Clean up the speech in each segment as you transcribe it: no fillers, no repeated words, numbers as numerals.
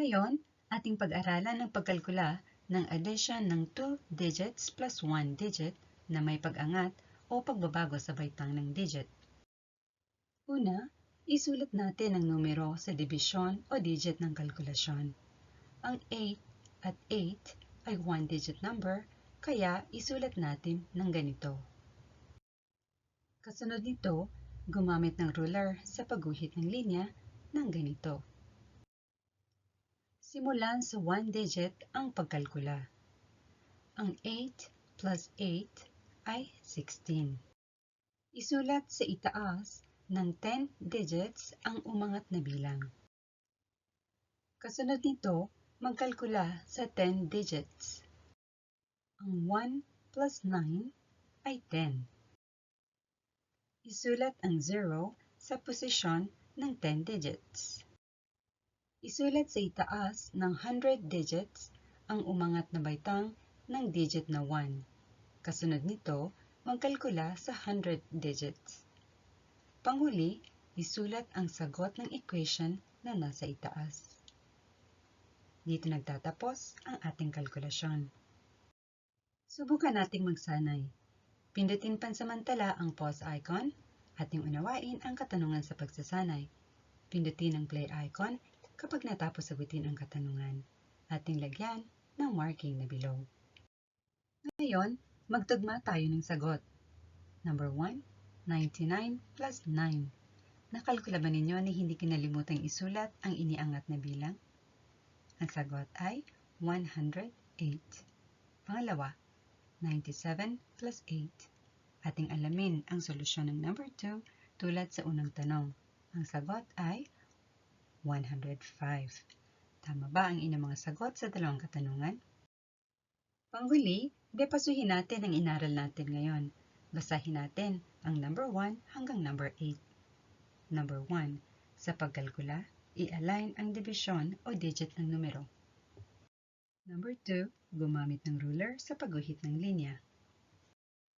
Ngayon, ating pag-aralan ng pagkalkula ng addition ng 2 digits plus 1 digit na may pag-angat o pagbabago sa baitang ng digit. Una, isulat natin ang numero sa dibisyon o digit ng kalkulasyon. Ang 8 at 8 ay 1-digit number, kaya isulat natin ng ganito. Kasunod nito, gumamit ng ruler sa pagguhit ng linya ng ganito. Simulan sa 1 digit ang pagkalkula. Ang 8 plus 8 ay 16. Isulat sa itaas ng 10 digits ang umangat na bilang. Kasunod nito, magkalkula sa 10 digits. Ang 1 plus 9 ay 10. Isulat ang 0 sa posisyon ng 10 digits. Isulat sa itaas ng 100 digits ang umangat na baitang ng digit na 1. Kasunod nito, magkalkula sa 100 digits. Panghuli, isulat ang sagot ng equation na nasa itaas. Dito nagtatapos ang ating kalkulasyon. Subukan nating magsanay. Pindutin pansamantala ang pause icon, ating unawain ang katanungan sa pagsasanay. Pindutin ang play icon kapag natapos sagutin ang katanungan. Ating lagyan ng marking na below. Ngayon, magtugma tayo ng sagot. Number 1, 99 plus 9. Nakalkula ba ninyo na hindi kinalimutang isulat ang iniangat na bilang? Ang sagot ay 108. Pangalawa, 97 plus 8. Ating alamin ang solusyon ng number 2 tulad sa unang tanong. Ang sagot ay 105. Tama ba ang inyong mga sagot sa dalawang katanungan? Panghuli, depasuhin natin ang inaral natin ngayon. Basahin natin ang number 1 hanggang number 8. Number 1. Sa pagkalkula, i-align ang dibisyon o digit ng numero. Number 2. Gumamit ng ruler sa pagguhit ng linya.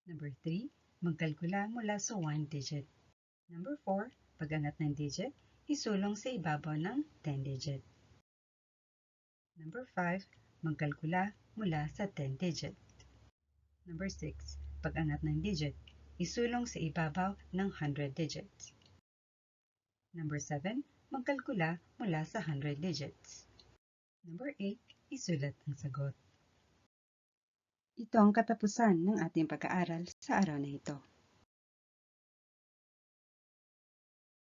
Number 3. Magkalkula mula sa 1 digit. Number 4. Pag-angat ng digit, isulong sa ibabaw ng 10 digit. Number 5. Magkalkula mula sa 10 digit. Number 6. Pag-angat ng digit, isulong sa ibabaw ng 100 digits. Number 7. Magkalkula mula sa 100 digits. Number 8. Isulat ang sagot. Ito ang katapusan ng ating pag-aaral sa araw na ito.